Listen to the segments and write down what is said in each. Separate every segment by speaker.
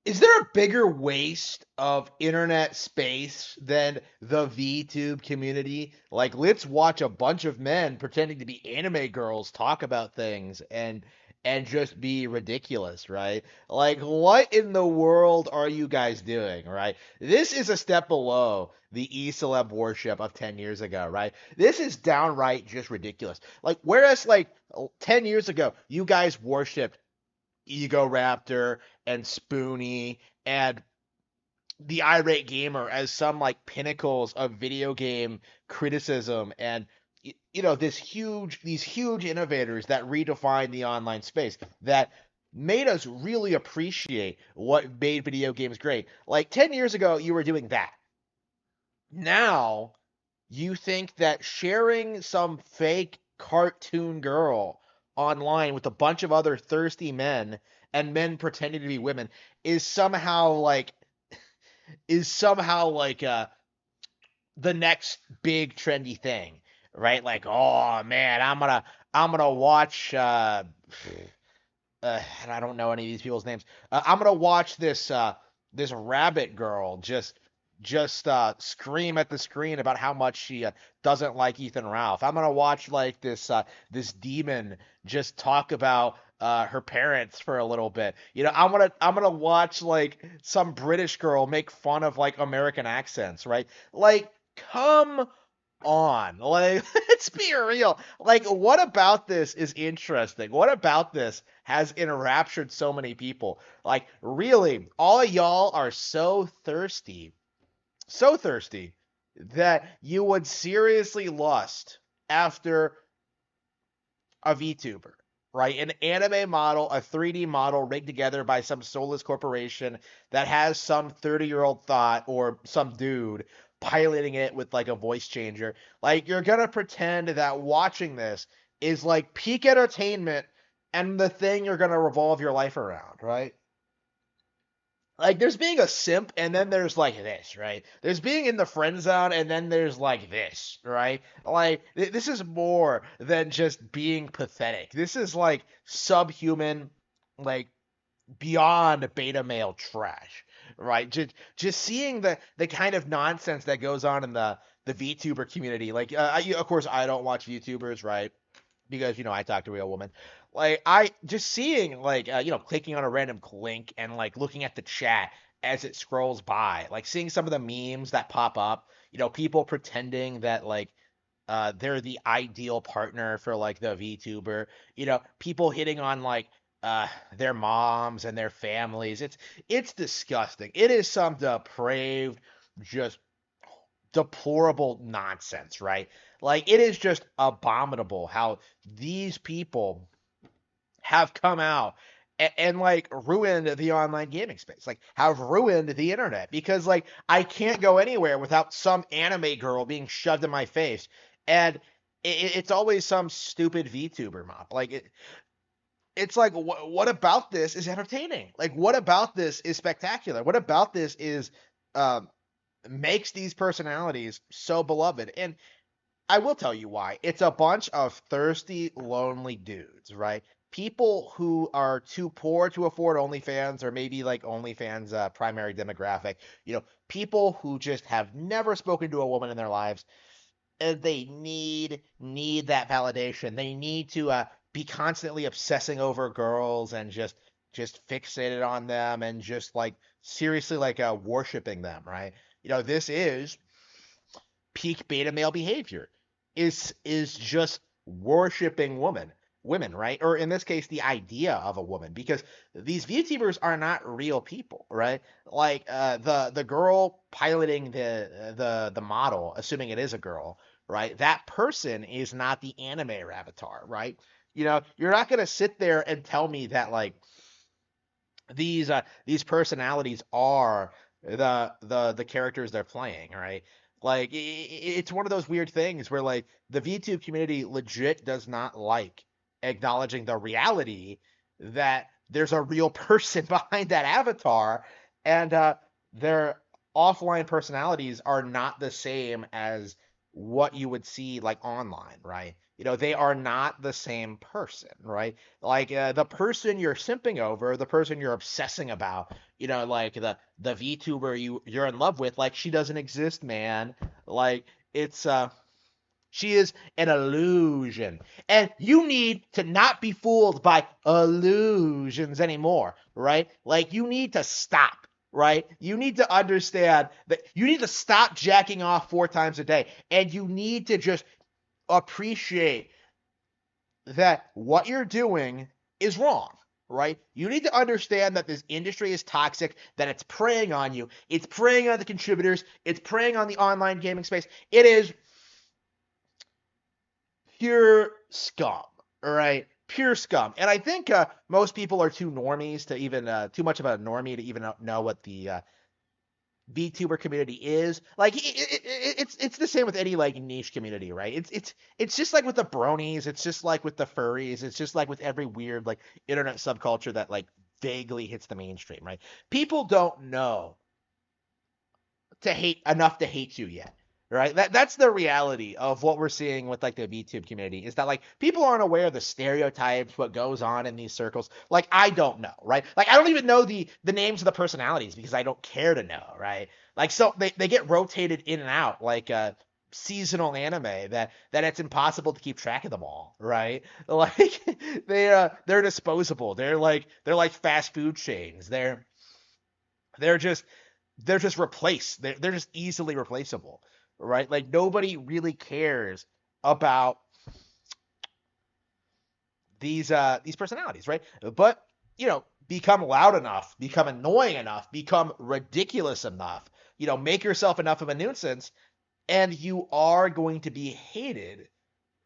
Speaker 1: Is there a bigger waste of internet space than the VTube community? Like, let's watch a bunch of men pretending to be anime girls talk about things and just be ridiculous, right? Like, what in the world are you guys doing, right? This is a step below the e-celeb worship of 10 years ago, right? This is downright just ridiculous. Like, whereas, like, 10 years ago, you guys worshipped Ego Raptor and Spoonie and the irate gamer as some like pinnacles of video game criticism and these huge innovators that redefined the online space that made us really appreciate what made video games great. Like 10 years ago you were doing that. Now you think that sharing some fake cartoon girl online with a bunch of other thirsty men and men pretending to be women is somehow like the next big trendy thing, right? Like, oh man, I'm gonna watch I don't know any of these people's names. I'm gonna watch this rabbit girl just scream at the screen about how much she doesn't like Ethan Ralph. I'm gonna watch like this demon just talk about her parents for a little bit. I'm gonna watch like some British girl make fun of like American accents, right? Like, come on. Like, let's be real. Like, what about this is interesting? What about this has enraptured so many people? Like, really, all of y'all are so thirsty that you would seriously lust after a VTuber, right? An anime model, a 3D model rigged together by some soulless corporation that has some 30-year-old thought or some dude piloting it with like a voice changer. Like, you're gonna pretend that watching this is like peak entertainment and the thing you're gonna revolve your life around, right? Like, there's being a simp and then there's like this, right? There's being in the friend zone and then there's like this, right? Like, this is more than just being pathetic. This is like subhuman, like beyond beta male trash, right? Just seeing the kind of nonsense that goes on in the VTuber community. Like, of course I don't watch VTubers, right? Because I talk to a real woman. Like, I just seeing like clicking on a random link and like looking at the chat as it scrolls by, like seeing some of the memes that pop up, people pretending that like they're the ideal partner for like the VTuber, people hitting on like their moms and their families. It's disgusting. It is some depraved, just deplorable nonsense, right? Like, it is just abominable how these people have come out and like ruined the online gaming space, like have ruined the internet because like I can't go anywhere without some anime girl being shoved in my face, and it's always some stupid VTuber mob. Like it's like what about this is entertaining? Like, what about this is spectacular? What about this is um makes these personalities so beloved? And I will tell you why. It's a bunch of thirsty, lonely dudes, right? People who are too poor to afford OnlyFans, or maybe like OnlyFans primary demographic. People who just have never spoken to a woman in their lives, and they need that validation. They need to be constantly obsessing over girls and just fixated on them and just like seriously like worshiping them, right? This is peak beta male behavior, is just worshiping women, right? Or in this case, the idea of a woman, because these VTubers are not real people, right? Like the girl piloting the model, assuming it is a girl, right? That person is not the anime avatar, right? You're not gonna sit there and tell me that like these personalities are the characters they're playing, right? Like, it's one of those weird things where like the VTube community legit does not like acknowledging the reality that there's a real person behind that avatar, and their offline personalities are not the same as what you would see like online, right? they are not the same person, right? Like the person you're simping over, the person you're obsessing about, like the VTuber you're in love with, like she doesn't exist, man. Like it's she is an illusion. And you need to not be fooled by illusions anymore, right? Like you need to stop, right? You need to understand that you need to stop jacking off 4 times a day, and you need to just appreciate that what you're doing is wrong, right? You need to understand that this industry is toxic, that it's preying on you, it's preying on the contributors, it's preying on the online gaming space. It is pure scum, right? Pure scum. And I think most people are too normies to even, too much of a normie to even know what the VTuber community is. Like it's the same with any like niche community, right? It's just like with the bronies, it's just like with the furries, it's just like with every weird like internet subculture that like vaguely hits the mainstream, right? People don't know to hate enough to hate you yet. Right? That's the reality of what we're seeing with like the VTube community is that like people aren't aware of the stereotypes, what goes on in these circles. Like I don't know, right? Like I don't even know the names of the personalities because I don't care to know, right? Like so they get rotated in and out like seasonal anime that it's impossible to keep track of them all, right? Like they're disposable. They're like fast food chains. They're just replaced. They're just easily replaceable, right? Like nobody really cares about these personalities, right? But become loud enough, become annoying enough, become ridiculous enough, make yourself enough of a nuisance, and you are going to be hated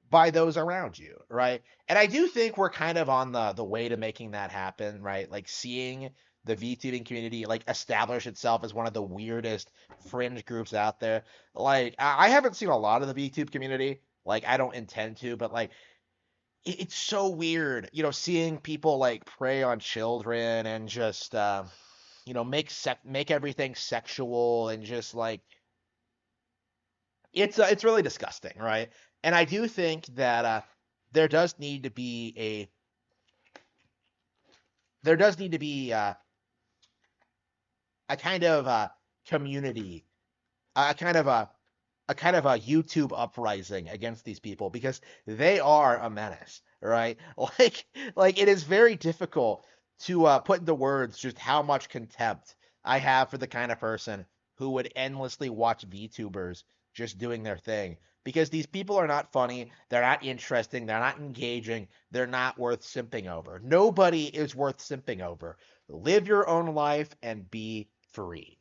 Speaker 1: by those around you, right? And I do think we're kind of on the way to making that happen, right? Like seeing the VTubing community like establish itself as one of the weirdest fringe groups out there. Like I haven't seen a lot of the VTube community. Like I don't intend to, but like it's so weird, seeing people like prey on children and just make everything sexual and just like it's really disgusting, right? And I do think that there does need to be a there does need to be a kind of community, a kind of a YouTube uprising against these people because they are a menace, right? Like it is very difficult to put into words just how much contempt I have for the kind of person who would endlessly watch VTubers just doing their thing because these people are not funny, they're not interesting, they're not engaging, they're not worth simping over. Nobody is worth simping over. Live your own life and be free.